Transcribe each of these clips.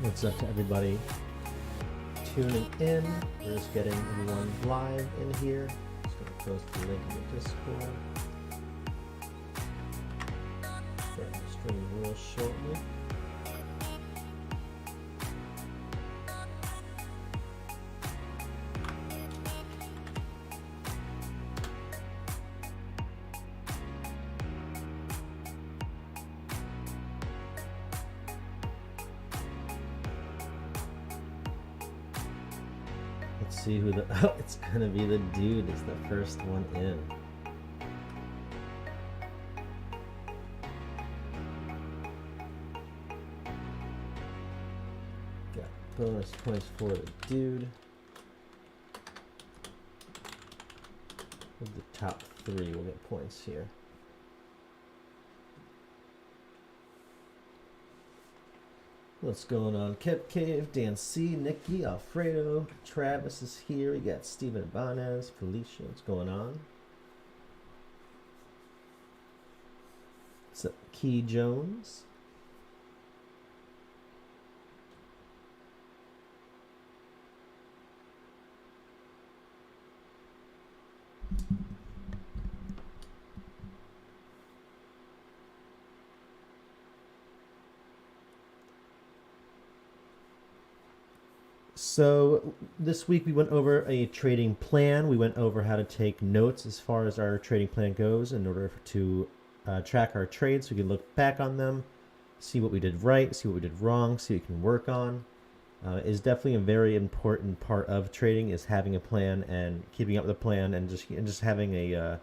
What's up to everybody tuning in? We're just getting everyone live in here. Just going to post the link in the Discord. Starting the stream real shortly. Let's see who the it's gonna be the dude is the first one in. Got bonus points for the dude. With the top 3 will get points here. What's going on? Kev Cave, Dan C, Nikki, Alfredo, Travis is here. We got Steven Ibanez, Felicia. What's going on? What's up, Key Jones? So this week we went over a trading plan. We went over how to take notes as far as our trading plan goes in order to track our trades so we can look back on them, see what we did right, see what we did wrong, see what we can work on. Is definitely a very important part of trading is having a plan and keeping up with the plan and just having a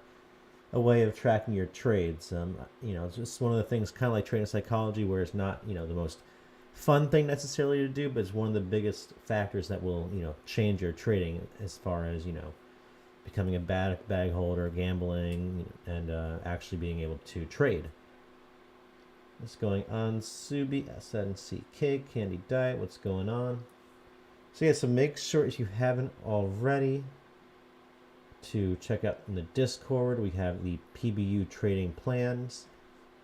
way of tracking your trades. It's just one of the things kind of like trading psychology where it's not, the most fun thing necessarily to do, but it's one of the biggest factors that will, change your trading as far as, becoming a bag holder, gambling, and actually being able to trade. What's going on, Subi, SNCK, Candy Diet, what's going on? So yeah, so make sure if you haven't already to check out in the Discord, we have the PBU trading plans.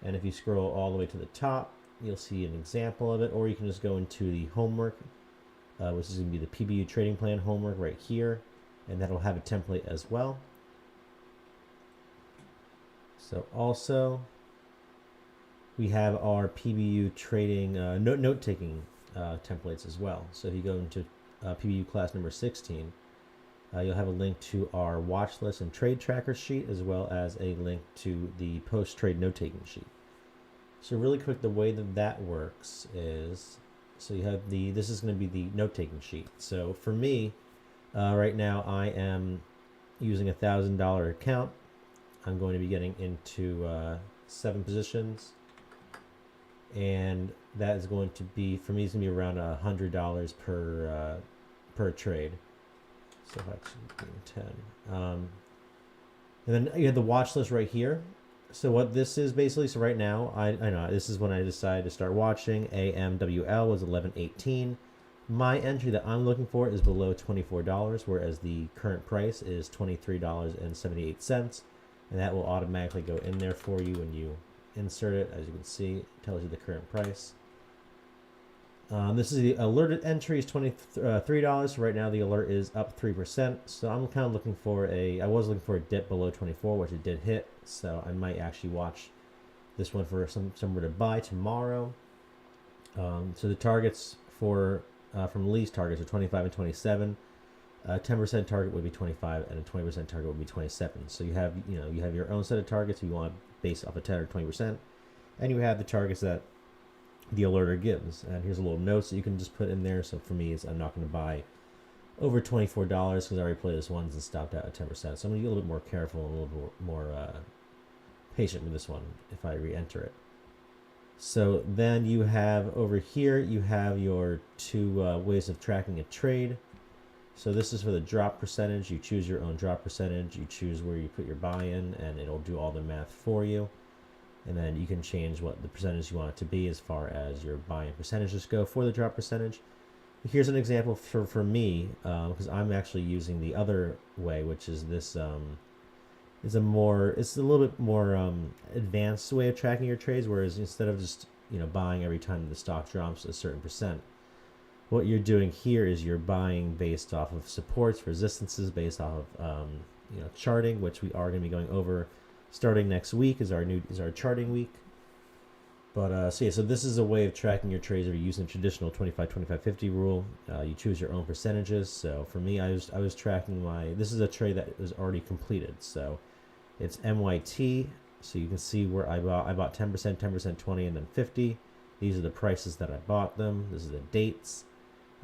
And if you scroll all the way to the top, you'll see an example of it, or you can just go into the homework, which is going to be the PBU trading plan homework right here, and that'll have a template as well. So also, we have our PBU trading note-taking templates as well. So if you go into PBU class number 16, you'll have a link to our watch list and trade tracker sheet, as well as a link to the post-trade note-taking sheet. So really quick, the way that works is, so you have this is going to be the note-taking sheet. So for me, right now I am using a $1,000 account. I'm going to be getting into 7 positions. And that is going to be, for me, it's going to be around $100 per trade. So if I actually 10. And then you have the watch list right here. So what this is basically, so right now, I know this is when I decided to start watching. AMWL was 11.18. My entry that I'm looking for is below $24, whereas the current price is $23.78. And that will automatically go in there for you when you insert it. As you can see, it tells you the current price. This is the alerted entry is $23. So right now the alert is up 3%. So I'm kind of looking for I was looking for a dip below 24, which it did hit. So I might actually watch this one for somewhere to buy tomorrow. So the targets from Lee's targets are 25 and 27. 10% target would be 25, and a 20% target would be 27. So you have your own set of targets if you want to base off of 10 or 20%, and you have the targets that the alerter gives. And here's a little note that you can just put in there. So for me, I'm not going to buy over $24 because I already played this once and stopped out at 10%. So I'm going to be a little bit more careful and a little bit more patient with this one if I re-enter it. So then you have over here, you have your 2 ways of tracking a trade. So this is for the drop percentage. You choose your own drop percentage. You choose where you put your buy-in, and it'll do all the math for you. And then you can change what the percentage you want it to be as far as your buy-in percentages go for the drop percentage. Here's an example for me, because I'm actually using the other way, which is this. It's a little bit more advanced way of tracking your trades. Whereas instead of just buying every time the stock drops a certain percent, what you're doing here is you're buying based off of supports, resistances, based off of charting, which we are going to be going over starting next week is our charting week. But so this is a way of tracking your trades. If you're using the traditional 25-25-50 rule, you choose your own percentages. So for me, I was tracking this is a trade that was already completed. So it's MYT. So you can see where I bought 10%, 10%, 20, and then 50. These are the prices that I bought them. This is the dates.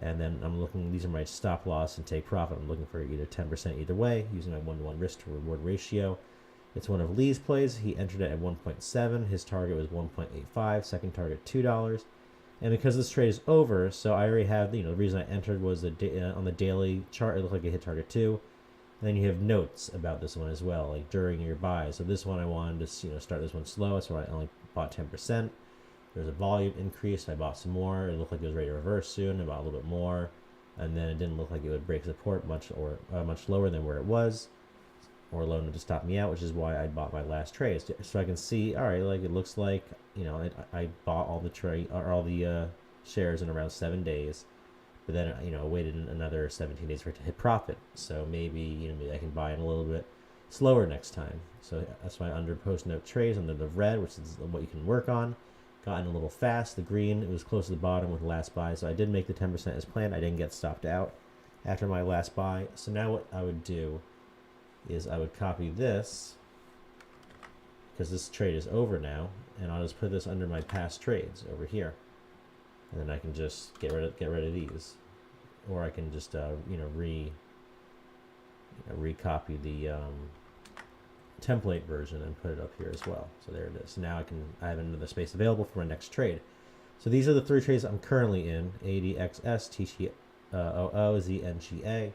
And then I'm looking, these are my stop loss and take profit. I'm looking for either 10% either way, using my 1-to-1 risk to reward ratio. It's one of Lee's plays. He entered it at 1.7. His target was 1.85. Second target, $2. And because this trade is over, so I already have, the reason I entered was on the daily chart, it looked like it hit target 2. And then you have notes about this one as well, like during your buy. So this one I wanted to, start this one slow, so I only bought 10%. There's a volume increase. I bought some more. It looked like it was ready to reverse soon. I bought a little bit more, and then it didn't look like it would break support much lower than where it was, or low enough to stop me out, which is why I bought my last trade. So I can see, all right, like it looks like I bought all the shares in around 7 days, but then I waited another 17 days for it to hit profit. So maybe maybe I can buy it a little bit slower next time. So that's why under post note trades under the red, which is what you can work on. Gotten a little fast. The green, it was close to the bottom with the last buy, so I did make the 10% as planned. I didn't get stopped out after my last buy. So now what I would do is I would copy this, because this trade is over now, and I'll just put this under my past trades over here, and then I can just get rid of these, or I can just recopy the template version and put it up here as well. So there it is. Now I have another space available for my next trade. So these are the 3 trades I'm currently in: ADXS, TTOO, ZNGA.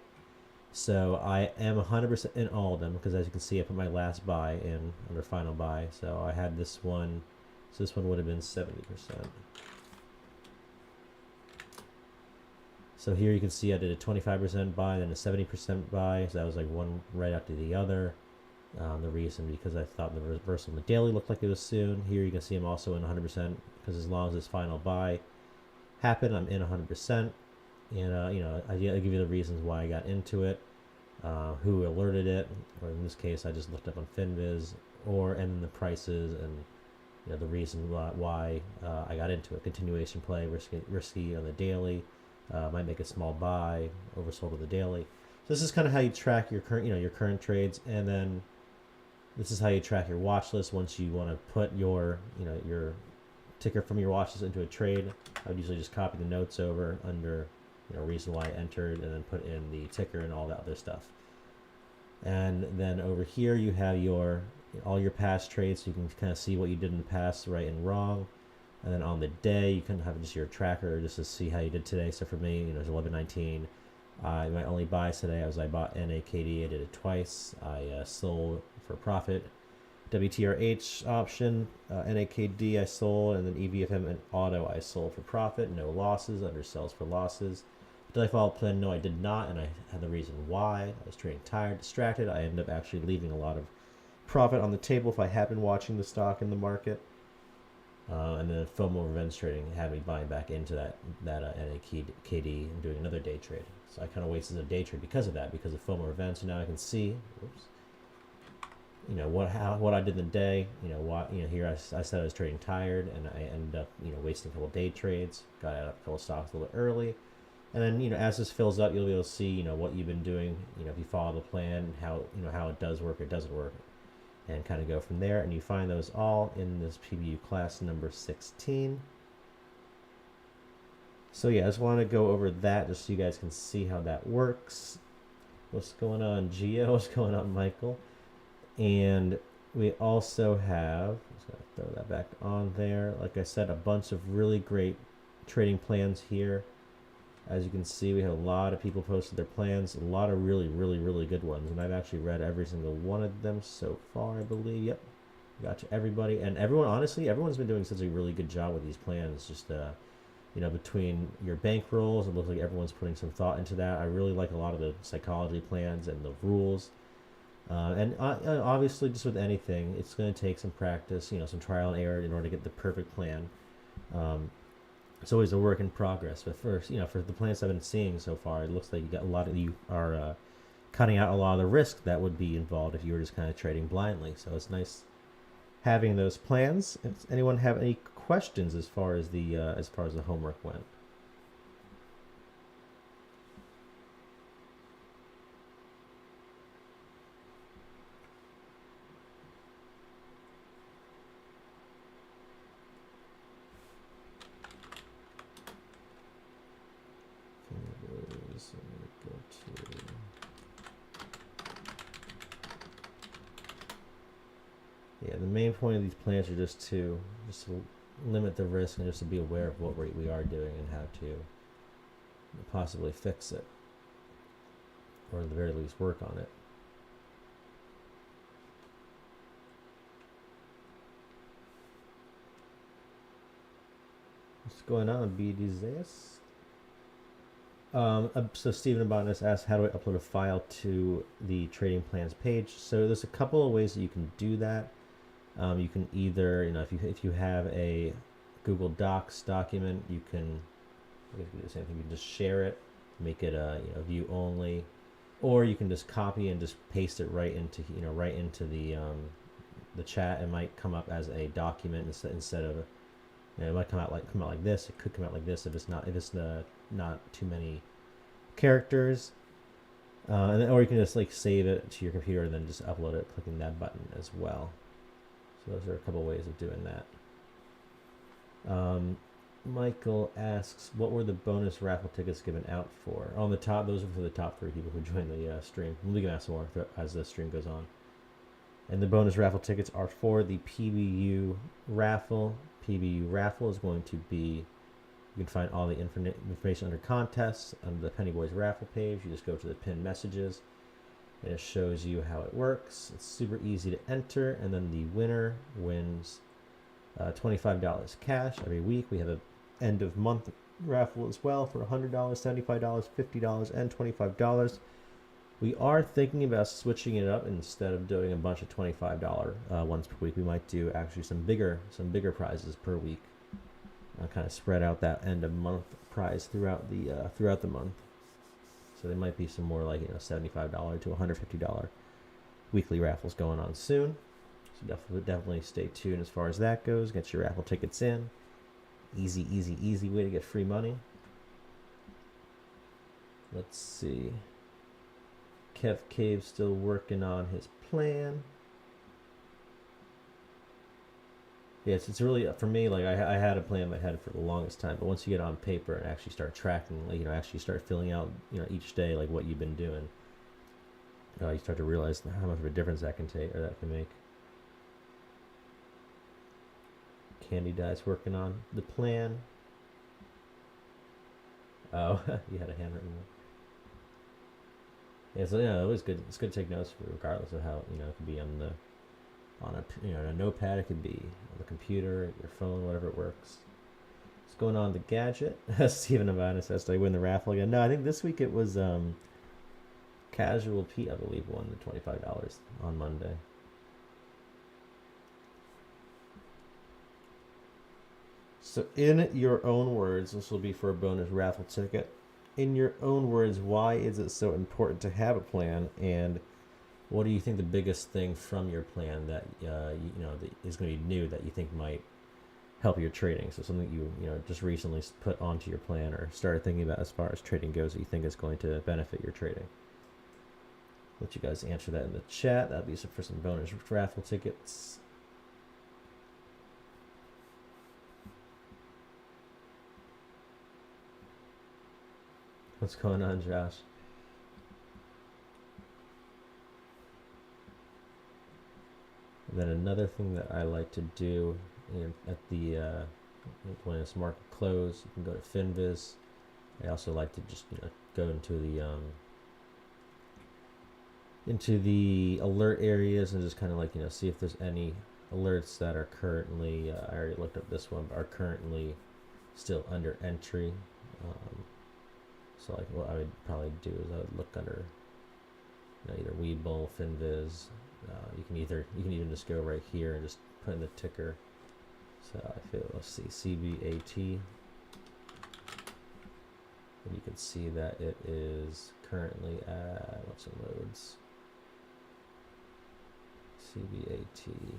So I am 100% in all of them, because as you can see, I put my last buy in under final buy. So I had this one. So this one would have been 70%. So here you can see I did a 25% buy, then a 70% buy. So that was like one right after the other. The reason, because I thought the reversal on the daily looked like it was soon. Here you can see I'm also in 100%, because as long as this final buy happened, I'm in 100%. And I give you the reasons why I got into it, who alerted it, or in this case I just looked up on Finviz, and the prices, and the reason why I got into it. Continuation play, risky on the daily, might make a small buy, oversold on the daily. So this is kind of how you track your current trades, and then this is how you track your watch list. Once you want to put your ticker from your watch list into a trade, I would usually just copy the notes over under reason why I entered, and then put in the ticker and all that other stuff. And then over here you have all your past trades, so you can kind of see what you did in the past, right and wrong. And then on the day you can have just your tracker just to see how you did today. So for me, it was 11.19. My only buys today I bought NAKD. I did it twice. I sold for profit. WTRH option, NAKD I sold, and then EVFM and auto I sold for profit. No losses, under sells for losses. Did I follow plan? No, I did not, and I had the reason why. I was trading tired, distracted. I ended up actually leaving a lot of profit on the table if I had been watching the stock in the market. And then FOMO revenge trading had me buying back into that NAKD and doing another day trade. So I kind of wasted a day trade because of that, because of FOMO revenge. So now I can see, what I did in the day. Here I said I was trading tired, and I ended up wasting a couple day trades. Got out of a couple stocks a little bit early, and then as this fills up, you'll be able to see what you've been doing. If you follow the plan, how it does work or doesn't work, and kind of go from there. And you find those all in this PBU class number 16. So yeah, I just want to go over that just so you guys can see how that works. What's going on, Gio? What's going on, Michael? And we also have, just gonna throw that back on there. Like I said, a bunch of really great trading plans here. As you can see, we have a lot of people posted their plans, a lot of really, really, really good ones. And I've actually read every single one of them so far, I believe. Yep, gotcha, everybody. And everyone, honestly, everyone's been doing such a really good job with these plans. Just, between your bankrolls, it looks like everyone's putting some thought into that. I really like a lot of the psychology plans and the rules. And obviously, just with anything, it's going to take some practice, some trial and error in order to get the perfect plan. it's always a work in progress. But first, for the plans I've been seeing so far, it looks like you are cutting out a lot of the risk that would be involved if you were just kind of trading blindly. So it's nice having those plans. Does anyone have any questions as far as the homework went? Yeah, the main point of these plans are just to limit the risk and just to be aware of what we are doing and how to possibly fix it, or at the very least work on it. What's going on, BDZS? So Stephen Abonis asked, how do I upload a file to the trading plans page? So there's a couple of ways that you can do that. You can either, if you have a Google Docs document, you can do the same thing. You can just share it, make it a view only, or you can just copy and just paste it right into the chat. It might come up as a document instead of it might come out like this. It could come out like this if it's not too many characters. Or you can just save it to your computer and then just upload it, clicking that button as well. So those are a couple ways of doing that. Michael asks, what were the bonus raffle tickets given out for? On the top, those are for the top 3 people who joined the stream. We can ask more as the stream goes on. And the bonus raffle tickets are for the PBU raffle. PBU raffle is going to be, you can find all the information under contests on the Penny Boys raffle page. You just go to the pinned messages, and it shows you how it works. It's super easy to enter, and then the winner wins $25 cash every week. We have a end of month raffle as well for $100, $75, $50, and $25. We are thinking about switching it up. Instead of doing a bunch of $25 ones per week, we might do actually some bigger prizes per week. Kind of spread out that end of month prize throughout the month. So there might be some more $75 to $150 weekly raffles going on soon. So definitely stay tuned as far as that goes. Get your raffle tickets in. Easy way to get free money. Let's see. Kev Cave still working on his plan. Yeah, it's really, for me, I had a plan in my head for the longest time, but once you get on paper and actually start tracking, actually start filling out, each day, what you've been doing, you start to realize how much of a difference that can make. Candy Die's working on the plan. Oh, you had a handwritten one. Yeah, so it was good. It's good to take notes, regardless of how it could be on a notepad. It could be on the computer, your phone, whatever it works. What's going on the gadget? Stephen Avanis says, did I win the raffle again? No, I think this week it was Casual Pete, I believe, won the $25 on Monday. So in your own words, this will be for a bonus raffle ticket. In your own words, why is it so important to have a plan, and what do you think the biggest thing from your plan that that is going to be new that you think might help your trading? So something you just recently put onto your plan or started thinking about as far as trading goes that you think is going to benefit your trading. Let you guys answer that in the chat. That'll be for some bonus raffle tickets. What's going on, Josh? And then another thing that I like to do at the when it's market close, you can go to FinViz. I also like to just go into the alert areas and just kind of see if there's any alerts that are currently I already looked up this one, but are currently still under entry. So what I would probably do is I would look under either Webull, FinViz. You can even just go right here and just put in the ticker. So I feel, let's see, CBAT. And you can see that it is currently at, once it loads, CBAT,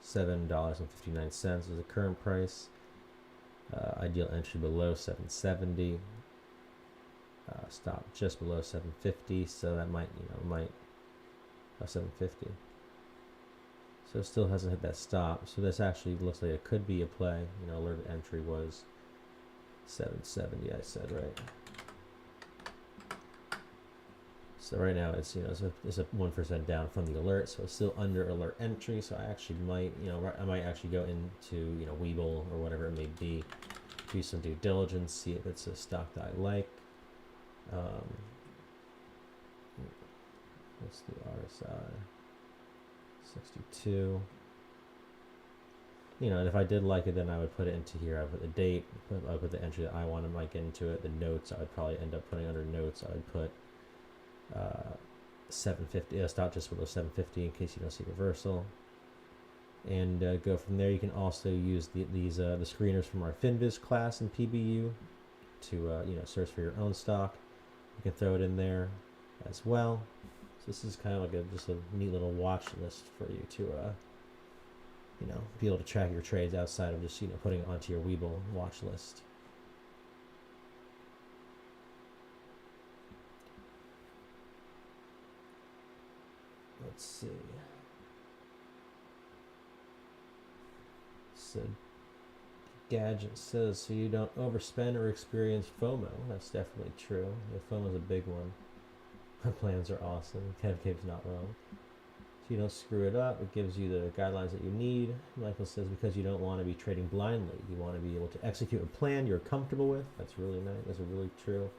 $7.59 is the current price. Ideal entry below 770. Stop just below 750, so that might 750. So it still hasn't hit that stop. So this actually looks like it could be a play. Alerted entry was 770, I said, right? So right now it's it's a 1% down from the alert, so it's still under alert entry. So I actually might I might actually go into Webull or whatever it may be, do some due diligence, see if it's a stock that I like. What's the RSI? 62. And if I did like it, then I would put it into here. I would put the date, I would put the entry that I want to might get into it. The notes, I would probably end up putting under notes. I would put 750. Stop just below 750 in case you don't see reversal, and go from there. You can also use the screeners from our FinViz class in PBU to search for your own stock. You can throw it in there as well. So this is kind of like just a neat little watch list for you to be able to track your trades outside of just putting it onto your Webull watch list. Let's see. So Gadget says, so you don't overspend or experience FOMO. That's definitely true. FOMO is a big one. My plans are awesome. Kev's not wrong. So you don't screw it up. It gives you the guidelines that you need. Michael says, because you don't want to be trading blindly. You want to be able to execute a plan you're comfortable with. That's really nice. That's really true.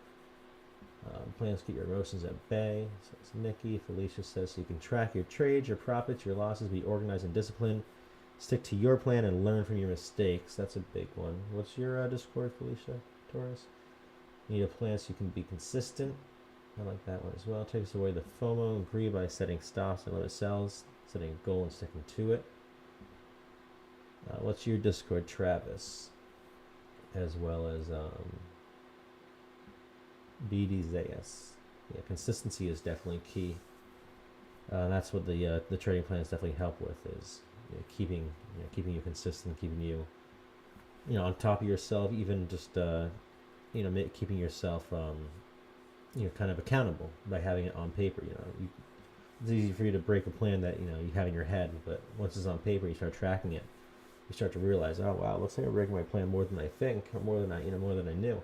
Plans keep your emotions at bay, says Nikki. Felicia says, so you can track your trades, your profits, your losses, be organized and disciplined. Stick to your plan and learn from your mistakes. That's a big one. What's your Discord, Felicia Torres? You need a plan so you can be consistent. I like that one as well. Takes away the FOMO. Agree by setting stops and limit sells, setting a goal and sticking to it. What's your Discord, Travis? As well as BD Zayas. Yeah, consistency is definitely key. That's what the trading plans definitely help with, is keeping you consistent, keeping you on top of yourself, even just keeping yourself kind of accountable by having it on paper. It's easy for you to break a plan that you have in your head, but once it's on paper, you start tracking it. You start to realize, oh wow, looks like I'm breaking my plan more than I think, or more than I knew.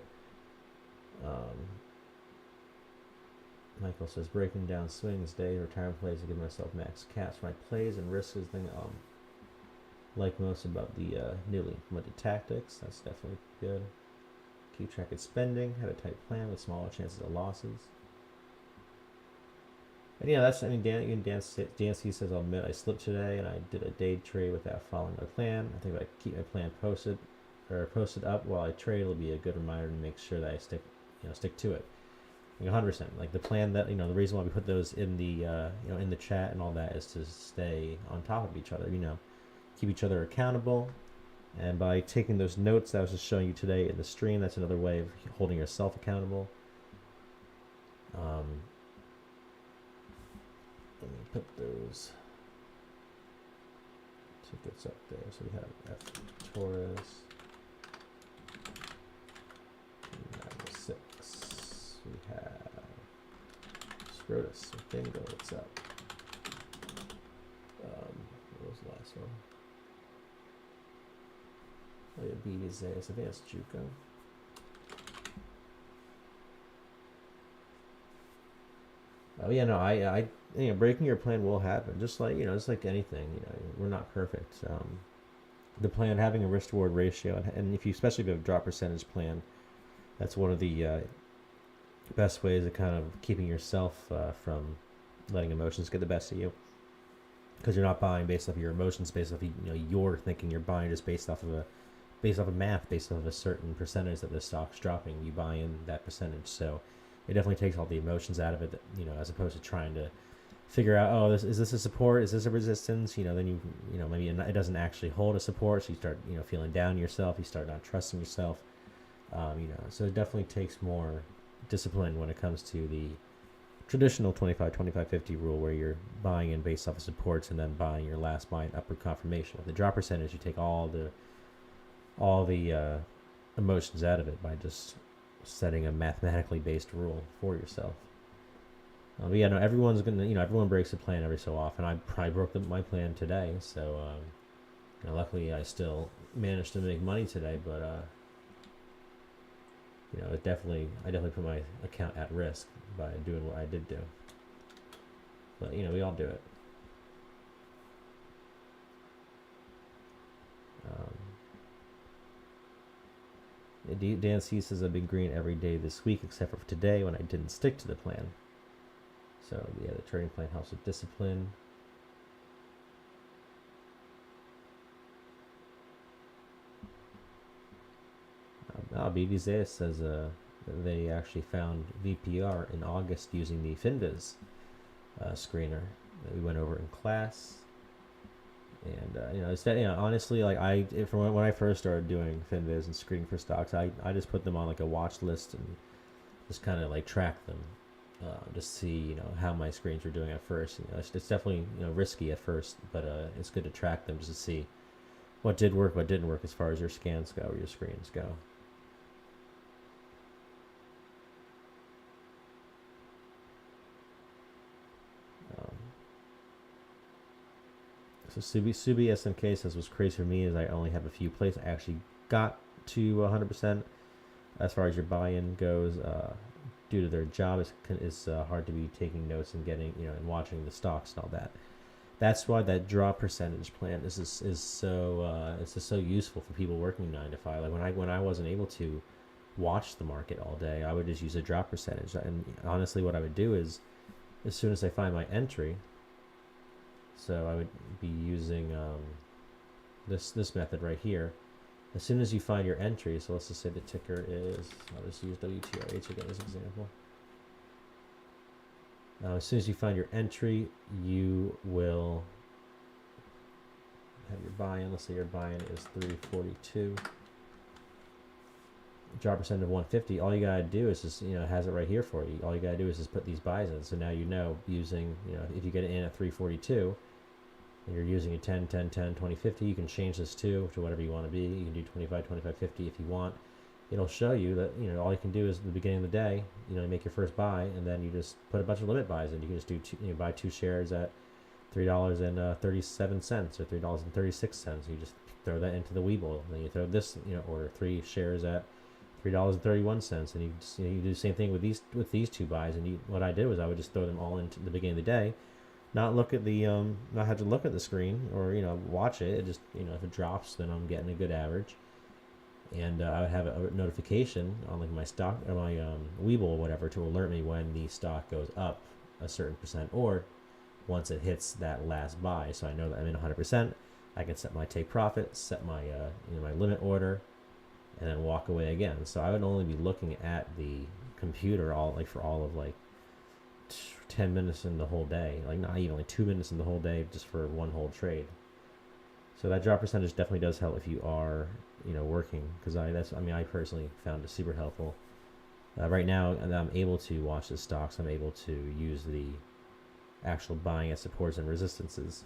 Michael says, breaking down swings, day, retirement plays to give myself max caps. My plays and risks is the thing like most about the newly implemented tactics. That's definitely good. Keep track of spending, have a tight plan with smaller chances of losses. And Dan C says, I'll admit I slipped today and I did a day trade without following my plan. I think if I keep my plan posted up while I trade, it'll be a good reminder to make sure that I stick to it. 100%. Like the plan that the reason why we put those in the in the chat and all that is to stay on top of each other. Keep each other accountable, and by taking those notes that I was just showing you today in the stream, that's another way of holding yourself accountable. Let me put those tickets up there. So we have F Taurus 906. We have Scrotus. Bingo. What's up? What was the last one? Oh yeah, BDZ. I think that's Juco. Oh yeah, no, I breaking your plan will happen. Just like anything, we're not perfect. The plan, having a risk reward ratio, and if you especially if you have a drop percentage plan, that's one of the best ways of kind of keeping yourself from letting emotions get the best of you, because you're not buying based off of your emotions, based off you're thinking. You're buying just based off of math, based off of a certain percentage that the stock's dropping. You buy in that percentage, so it definitely takes all the emotions out of it, as opposed to trying to figure out, is this a support, is this a resistance, then maybe it doesn't actually hold a support, so you start feeling down yourself, you start not trusting yourself. So it definitely takes more discipline when it comes to the traditional 25, 25, 50 rule, where you're buying in based off of supports and then buying your last buy in upward confirmation. With the drop percentage, you take all the emotions out of it by just setting a mathematically based rule for yourself. But yeah, no, everyone's gonna, everyone breaks a plan every so often. I probably broke my plan today, so luckily I still managed to make money today. But I definitely put my account at risk by doing what I did do. But we all do it. Dan C says I've been green every day this week except for today when I didn't stick to the plan. So yeah, the trading plan helps with discipline. BDZ says they actually found VPR in August using the FinViz screener that we went over in class. And it's that, honestly, like from when I first started doing FinViz and screening for stocks, I just put them on like a watch list and just kind of like track them, just see how my screens were doing at first. It's definitely risky at first, but it's good to track them just to see what did work, what didn't work as far as your scans go or your screens go. So Subi SMK says what's crazy for me is I only have a few plays. I actually got to 100% as far as your buy-in goes. Due to their job, it's hard to be taking notes and getting and watching the stocks and all that. That's why that draw percentage plan is so it's just so useful for people working 9 to 5. Like when I wasn't able to watch the market all day, I would just use a drop percentage. And honestly, what I would do is, as soon as I find my entry, so I would be using this method right here. As soon as you find your entry, so let's just say the ticker is, I'll just use WTRH again as an example. Now, as soon as you find your entry, you will have your buy-in. Let's say your buy-in is 342. Drop percent of 150. All you gotta do is just, it has it right here for you. All you gotta do is just put these buys in. So now using, if you get it in at 342, and you're using a 10, 10, 10, 20, 50, you can change this to whatever you want to be. You can do 25, 25, 50 if you want. It'll show you that, all you can do is at the beginning of the day, make your first buy, and then you just put a bunch of limit buys in. You can just do buy 2 shares at $3.37 or $3.36. You just throw that into the Webull. Then you throw this, order 3 shares at $3.31, and you do the same thing with these 2 buys. And what I did was I would just throw them all into the beginning of the day, not look at the not have to look at the screen or watch it. It just if it drops, then I'm getting a good average. And I would have a notification on like my stock or my Webull or whatever to alert me when the stock goes up a certain percent, or once it hits that last buy, so I know that I'm in 100%. I can set my take profit, set my my limit order, and then walk away again. So I would only be looking at the computer for all of 10 minutes in the whole day, like not even 2 minutes in the whole day, just for one whole trade. So that drop percentage definitely does help if you are working, because I personally found it super helpful. Right now I'm able to watch the stocks. I'm able to use the actual buying at supports and resistances.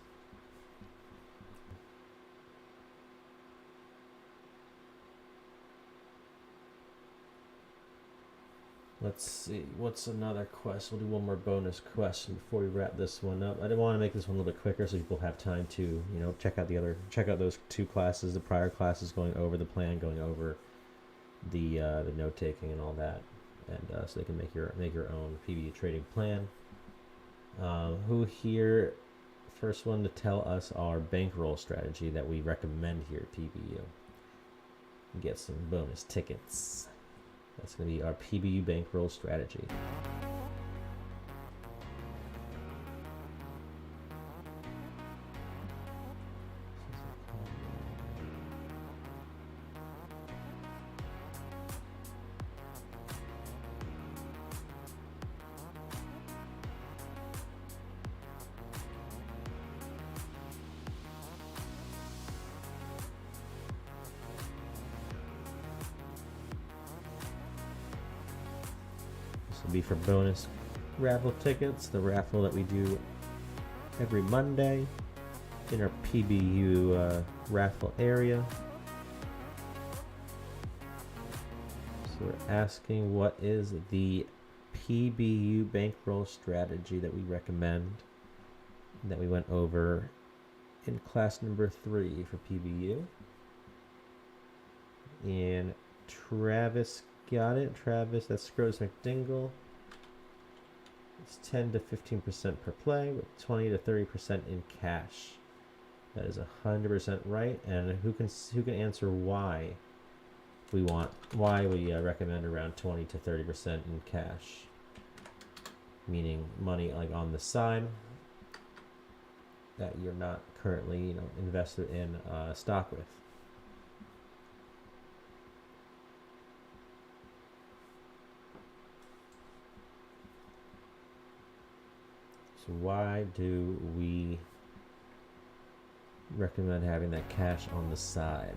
Let's see, what's another question? We'll do one more bonus question before we wrap this one up. I didn't want to make this one a little bit quicker so people have time to, check out those 2 classes, the prior classes, going over the plan, going over the note taking and all that, and so they can make your own PBU trading plan. Who here, first one to tell us our bankroll strategy that we recommend here at PBU? Get some bonus tickets. That's going to be our PBU bankroll strategy. will be for bonus raffle tickets, the raffle that we do every Monday in our PBU raffle area. So we're asking, what is the PBU bankroll strategy that we recommend, that we went over in class number 3 for PBU? And Travis got it. Travis, that's Scrotus McDingle. It's 10 to 15% per play with 20 to 30% in cash. That is 100% right. And who can answer why we recommend around 20 to 30% in cash, meaning money like on the side that you're not currently invested in stock with. So why do we recommend having that cash on the side?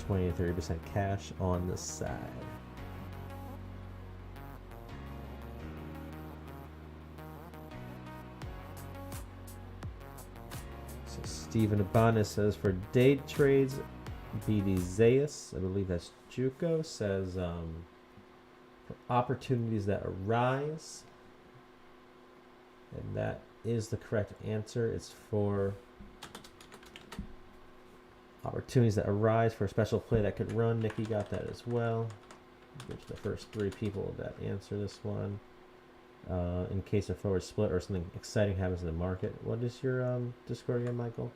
20 to 30% cash on the side. So Stephen Abana says for day trades, BD Zayas, I believe that's Juco, says for opportunities that arise. And that is the correct answer. It's for opportunities that arise for a special play that could run. Nikki got that as well. Which the first 3 people that answer this one. In case of forward split or something exciting happens in the market. What is your Discord again, Michael?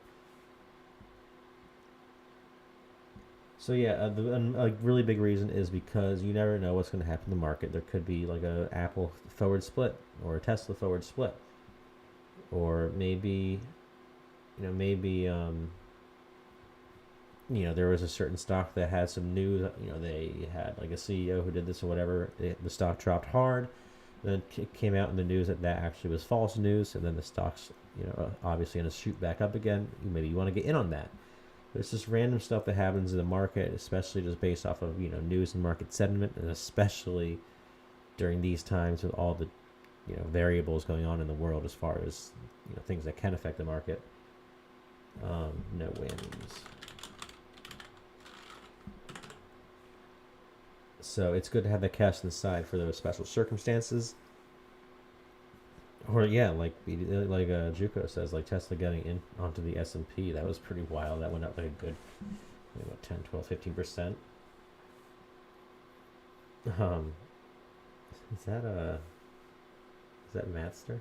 So yeah, a really big reason is because you never know what's going to happen in the market. There could be like a Apple forward split or a Tesla forward split, or maybe there was a certain stock that had some news. They had like a CEO who did this or whatever. The stock dropped hard. Then it came out in the news that actually was false news, and then the stock's obviously going to shoot back up again. Maybe you want to get in on that. There's just random stuff that happens in the market, especially just based off of news and market sentiment, and especially during these times with all the variables going on in the world as far as things that can affect the market. No whammies. So it's good to have that cash on the side for those special circumstances. Or yeah, like Juco says, like Tesla getting in onto the S&P, that was pretty wild. That went up like a good 10, 12, 15%. Is that Matster?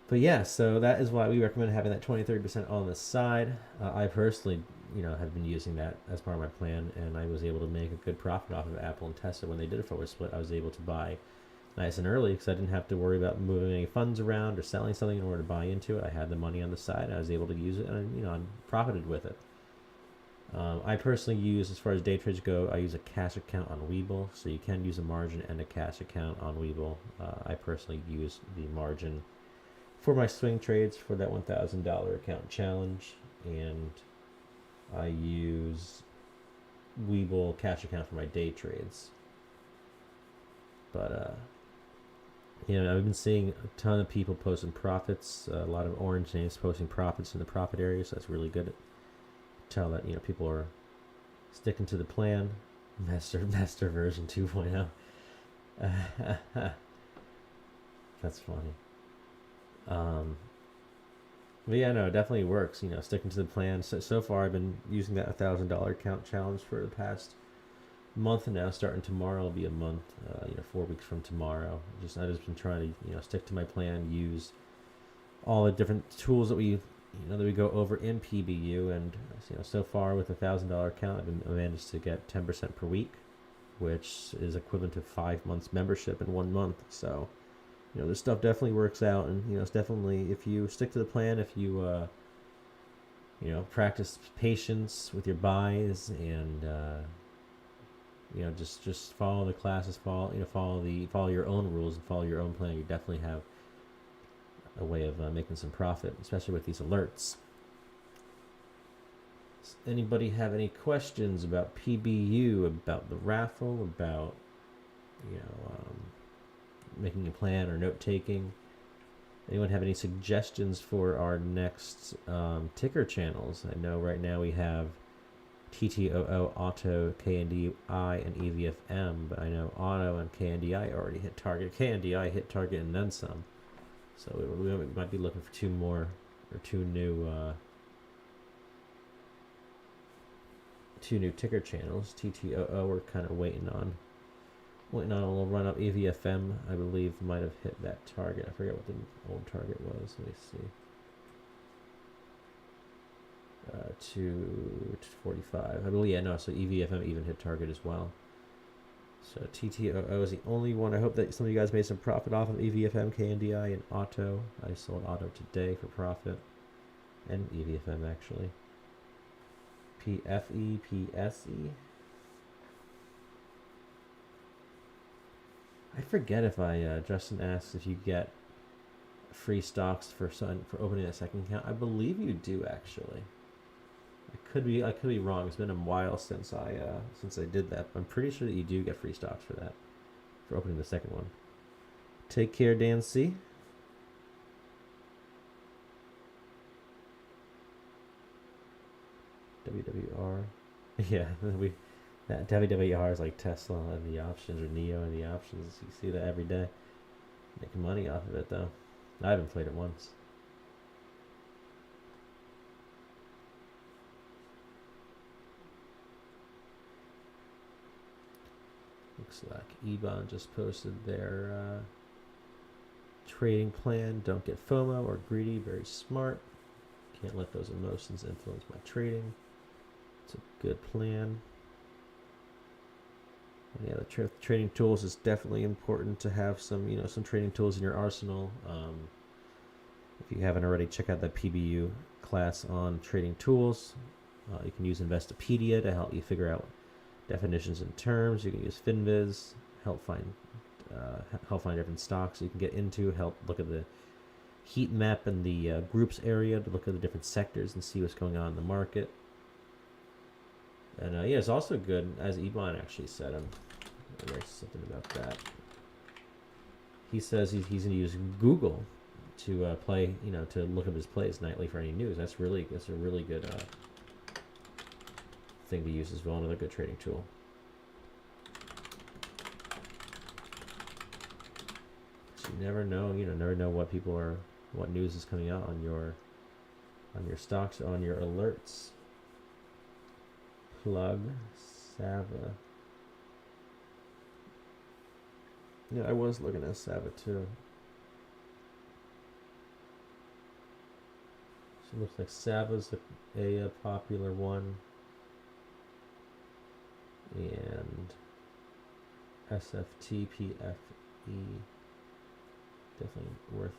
But yeah, so that is why we recommend having that 20-30% on the side. I personally, have been using that as part of my plan, and I was able to make a good profit off of Apple and Tesla when they did a forward split. I was able to buy nice and early because I didn't have to worry about moving any funds around or selling something in order to buy into it. I had the money on the side. I was able to use it, and I profited with it. I personally use, as far as day trades go, I use a cash account on Webull, so you can use a margin and a cash account on Webull. I personally use the margin for my swing trades for that $1,000 account challenge, and I use Webull cash account for my day trades. But I've been seeing a ton of people posting profits, a lot of orange names posting profits in the profit area, so that's really good. Tell that people are sticking to the plan. Master version 2.0. That's funny. But yeah, no, it definitely works. Sticking to the plan. So far, I've been using that $1,000 account challenge for the past month now. Starting tomorrow will be a month. 4 weeks from tomorrow. I've just been trying to stick to my plan. Use all the different tools that we go over in PBU, and so far with a $1,000 account, I managed to get 10% per week, which is equivalent to 5 months membership in 1 month. So this stuff definitely works out, and it's definitely, if you stick to the plan, if you practice patience with your buys, and just follow the classes, follow your own rules and follow your own plan, you definitely have a way of making some profit, especially with these alerts. Does anybody have any questions about PBU, about the raffle, about making a plan or note taking. Anyone have any suggestions for our next ticker channels? I know right now we have TTOO, Auto, KNDI, and EVFM, but I know Auto and KNDI already hit target. KNDI hit target and then some. So we might be looking for two new ticker channels. TTOO we're kind of waiting on a little run up. EVFM I believe might have hit that target. I forget what the old target was. Let me see. 245. I believe, yeah, no, so EVFM even hit target as well. So TTOO is the only one. I hope that some of you guys made some profit off of EVFM, KNDI, and Auto. I sold Auto today for profit. And EVFM actually. PFE, PSE. I forget if Justin asks if you get free stocks for opening a second account. I believe you do actually. I could be wrong. It's been a while since I did that. But I'm pretty sure that you do get free stocks for that, for opening the second one. Take care, Dan C. WWR. Yeah, that WWR is like Tesla and the options, or Neo and the options. You see that every day. Making money off of it though. I haven't played it once. Looks like Ebon just posted their trading plan. Don't get FOMO or greedy. Very smart. Can't let those emotions influence my trading. It's a good plan. And yeah, the trading tools is definitely important to have some trading tools in your arsenal. If you haven't already, check out the PBU class on trading tools. You can use Investopedia to help you figure out definitions and terms. You can use Finviz, help find different stocks you can get into, help look at the heat map in the groups area to look at the different sectors and see what's going on in the market. And yeah, it's also good, as Ebon actually said, there's something about that. He says he's going to use Google to play, to look up his plays nightly for any news. That's a really good thing to use as well. Another good trading tool. So you never know, what news is coming out on your stocks, on your alerts. Plug Sava. Yeah, I was looking at Sava too. So it looks like Sava's a popular one. And SFT, PFE, definitely worth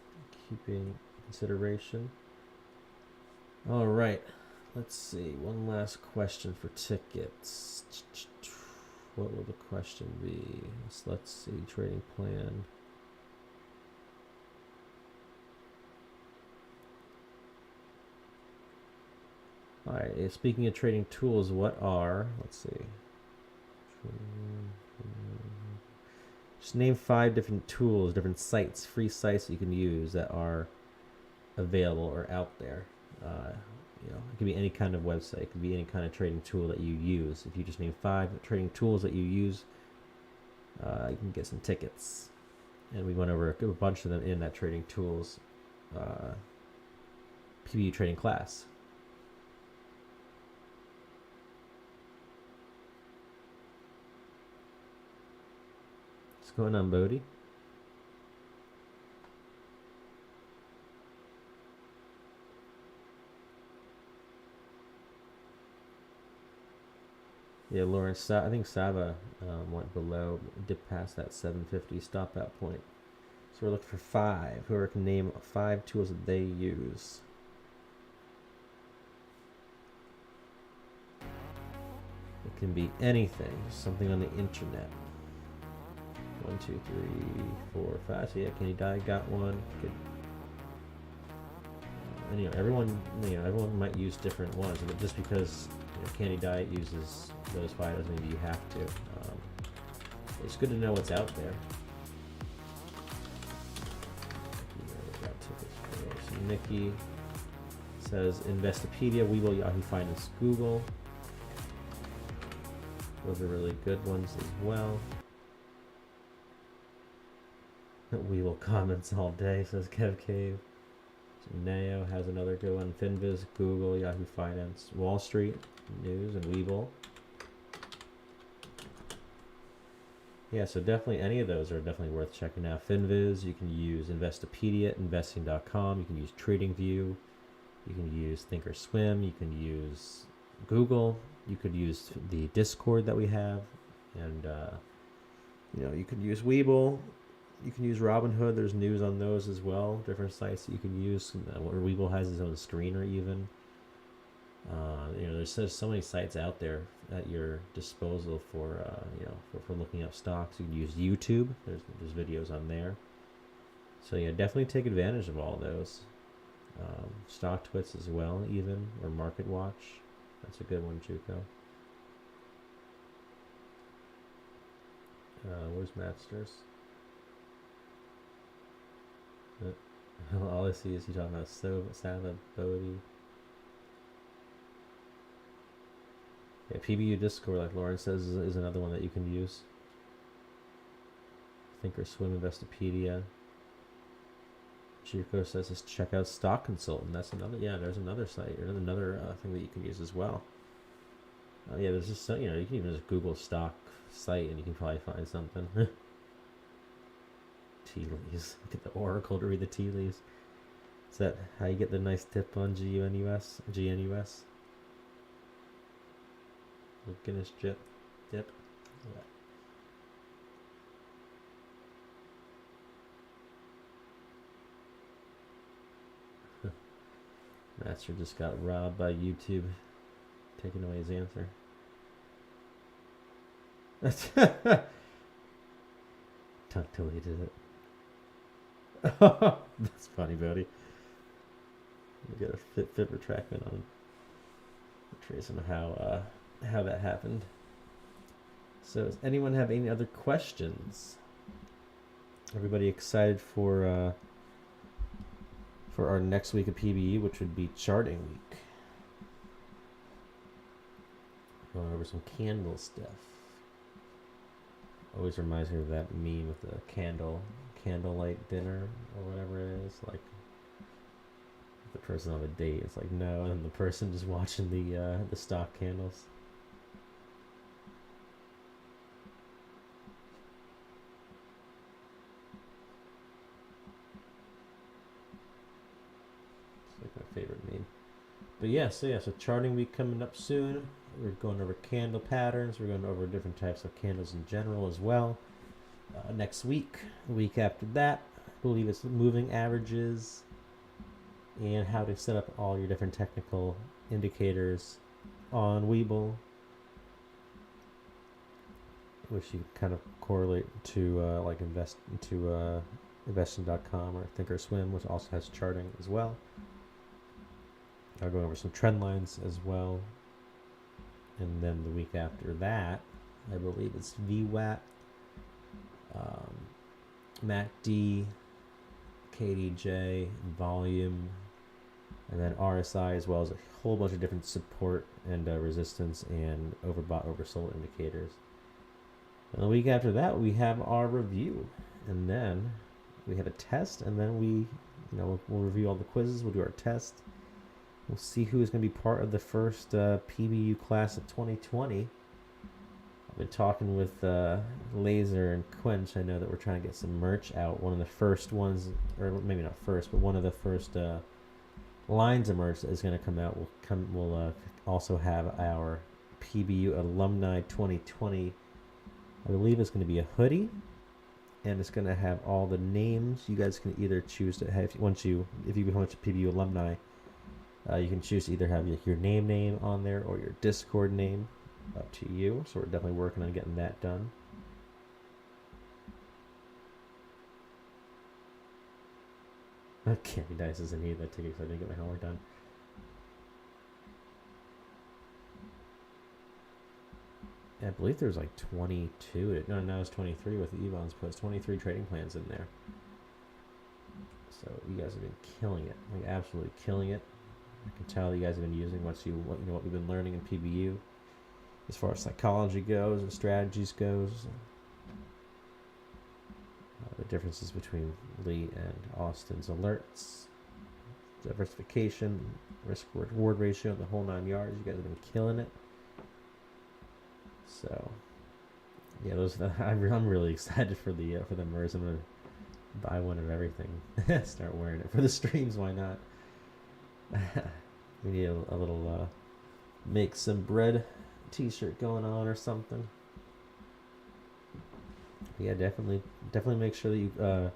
keeping consideration. All right, let's see. One last question for tickets. What will the question be? Let's see. Trading plan. All right. Speaking of trading tools, let's see. Just name 5 different tools, different sites, free sites that you can use that are available or out there. It could be any kind of website. It could be any kind of trading tool that you use. If you just name 5 trading tools that you use, you can get some tickets. And we went over a bunch of them in that trading tools PBU trading class. What's going on, Bodhi? Yeah, Lawrence, I think Sava went below, dipped past that 750 stop out point. So we're looking for 5. Whoever can name 5 tools that they use. It can be anything, something on the internet. 1, 2, 3, 4, 5. So yeah, KNDI got one. Good. And everyone might use different ones, but just because KNDI uses those 5 doesn't mean you have to. It's good to know what's out there. So Nikki says Investopedia, Webull, Yahoo Finance, Google. Those are really good ones as well. Webull comments all day, says Kev Cave. So Neo has another good one. Finviz, Google, Yahoo Finance, Wall Street News, and Webull. Yeah, so definitely any of those are definitely worth checking out. Finviz, you can use Investopedia, investing.com, you can use TradingView, you can use Thinkorswim, you can use Google, you could use the Discord that we have, and you could use Webull, you can use Robinhood. There's news on those as well, different sites that you can use. Webull has its own screener even. There's so many sites out there at your disposal for looking up stocks. You can use YouTube. There's videos on there. So yeah, definitely take advantage of all those. StockTwits as well, even, or MarketWatch. That's a good one, Juco. Where's Masters? All I see is you talking about Sava Bodhi. Yeah, PBU Discord, like Lauren says, is another one that you can use. Thinkorswim, Investopedia. Chico says just check out Stock Consultant. That's another. Yeah, there's another site or another thing that you can use as well. Yeah, there's just you can even just Google stock site and you can probably find something. Tea leaves. Get the Oracle to read the tea leaves. Is that how you get the nice tip on GNUS? GNUS. Guinness dip. Yeah. Master just got robbed by YouTube, taking away his answer. Tuck deleted it. That's funny, Bodie. We got a fit retractment on tracing how that happened. So, does anyone have any other questions? Everybody excited for our next week of PBU, which would be charting week. Going over some candle stuff. Always reminds me of that meme with the candlelight dinner or whatever it is. Like the person on a date, it's like no, and the person just watching the stock candles. Favorite meme. But so charting week coming up soon. We're going over candle patterns. We're going over different types of candles in general as well. Next week, the week after that, I believe it's moving averages and how to set up all your different technical indicators on Webull, which you kind of correlate to investing.com or Thinkorswim, which also has charting as well. I'll go over some trend lines as well. And then the week after that, I believe it's VWAP, MACD, KDJ, volume, and then RSI, as well as a whole bunch of different support and resistance and overbought, oversold indicators. And the week after that, we have our review. And then we have a test, and then we'll review all the quizzes, we'll do our test. We'll see who is going to be part of the first PBU class of 2020. I've been talking with Laser and Quench. I know that we're trying to get some merch out. One of the first ones, or maybe not first, but one of the first lines of merch that is going to come out will also have our PBU Alumni 2020. I believe it's going to be a hoodie, and it's going to have all the names. You guys can either choose to have, if you become a PBU alumni, you can choose to either have your name on there or your Discord name. Up to you. So we're definitely working on getting that done. Candy Dice isn't here that ticket because I didn't get my homework done. . I believe there's like 22. No, now it's 23 with the Evons, but it's 23 trading plans in there. So you guys have been killing it, like absolutely killing it. I can tell you guys have been using what we've been learning in PBU, as far as psychology goes and strategies goes. The differences between Lee and Austin's alerts, diversification, risk reward ratio, the whole 9 yards. You guys have been killing it. So, yeah, I'm really excited for the MERS. I'm gonna buy one of everything. Start wearing it for the streams. Why not? We need a little make some bread T-shirt going on or something. Yeah, definitely make sure that you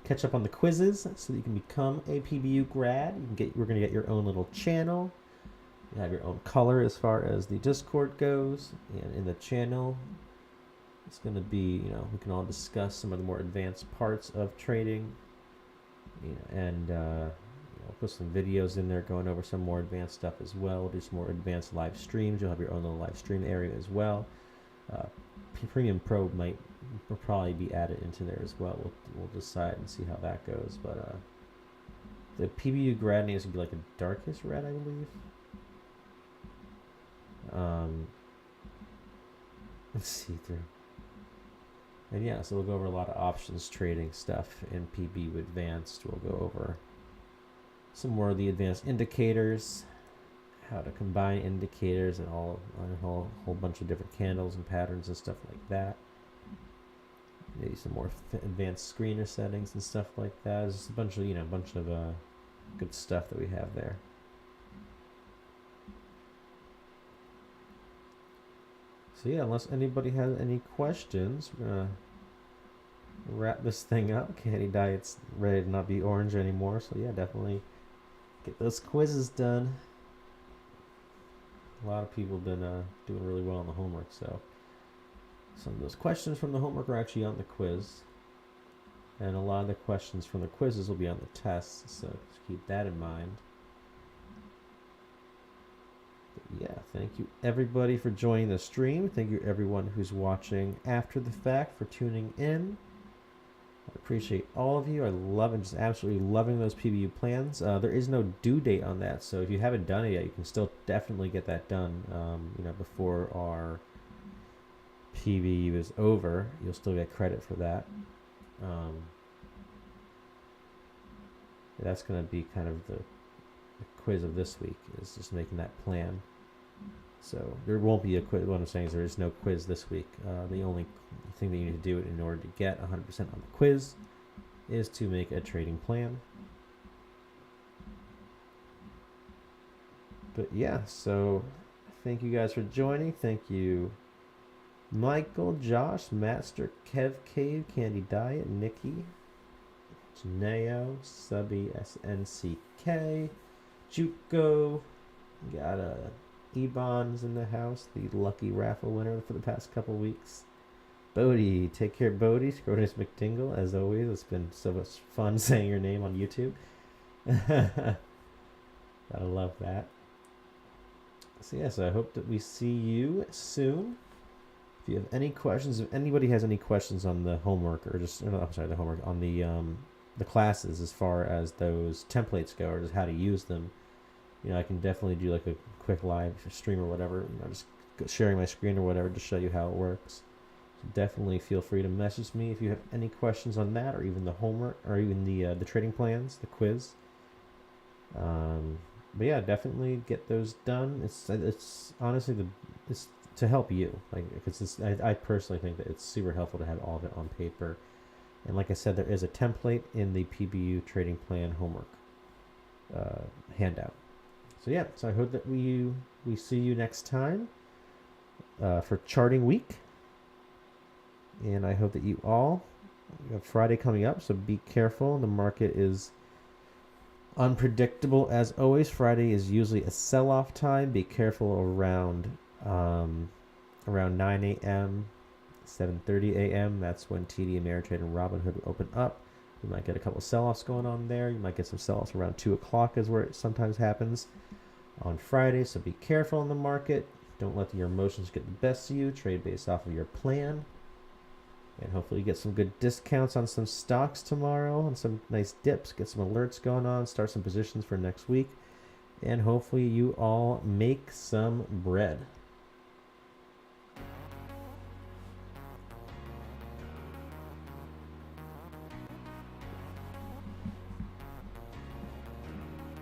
catch up on the quizzes so that you can become a PBU grad. We're gonna get your own little channel. You have your own color as far as the Discord goes, and in the channel, it's gonna be, we can all discuss some of the more advanced parts of trading, and put some videos in there going over some more advanced stuff as well. We'll do some more advanced live streams. You'll have your own little live stream area as well. Premium Pro will probably be added into there as well. We'll decide and see how that goes. But the PBU grad needs to be like a darkest red, I believe. Let's see through. And yeah, so we'll go over a lot of options trading stuff in PBU Advanced. We'll go over some more of the advanced indicators, how to combine indicators and a whole bunch of different candles and patterns and stuff like that. Maybe some more advanced screener settings and stuff like that. There's just a bunch of good stuff that we have there. So yeah, unless anybody has any questions, we're gonna wrap this thing up. Candy Diet's ready to not be orange anymore, so yeah, definitely get those quizzes done. A lot of people have been doing really well on the homework, so some of those questions from the homework are actually on the quiz, and a lot of the questions from the quizzes will be on the tests, so just keep that in mind. But yeah, thank you everybody for joining the stream. Thank you everyone who's watching after the fact for tuning in. I appreciate all of you. I love and just absolutely loving those PBU plans. There is no due date on that, so if you haven't done it yet, you can still definitely get that done. Before our PBU is over, you'll still get credit for that. That's going to be kind of the quiz of this week, is just making that plan. So there won't be a quiz. What I'm saying is there is no quiz this week. The only thing that you need to do in order to get 100% on the quiz is to make a trading plan. But yeah, so thank you guys for joining. Thank you Michael, Josh, Master, Kev Cave, Candy Diet, Nikki, Janeo, Subby, SNCK, Juco, got Ebon's in the house, the lucky raffle winner for the past couple weeks. Bodie, take care, Bodie. Scrotus McDingle, as always. It's been so much fun saying your name on YouTube. I love that. So yes, I hope that we see you soon. If you have any questions, if anybody has any questions on the homework, or just the homework on the classes as far as those templates go, or just how to use them, I can definitely do like a quick live stream or whatever, just sharing my screen or whatever to show you how it works. So definitely feel free to message me if you have any questions on that, or even the homework, or even the trading plans, the quiz. But yeah, definitely get those done. It's honestly it's to help you, because I personally think that it's super helpful to have all of it on paper. And like I said, there is a template in the PBU trading plan homework handout. So yeah, so I hope that we see you next time for charting week. And I hope that you have Friday coming up, so be careful. The market is unpredictable as always. Friday is usually a sell-off time. Be careful around 9 a.m., 7:30 a.m. That's when TD Ameritrade and Robinhood open up. You might get a couple sell-offs going on there. You might get some sell-offs around 2 o'clock is where it sometimes happens on Friday. So be careful in the market. Don't let your emotions get the best of you. Trade based off of your plan. And hopefully you get some good discounts on some stocks tomorrow and some nice dips. Get some alerts going on. Start some positions for next week. And hopefully you all make some bread.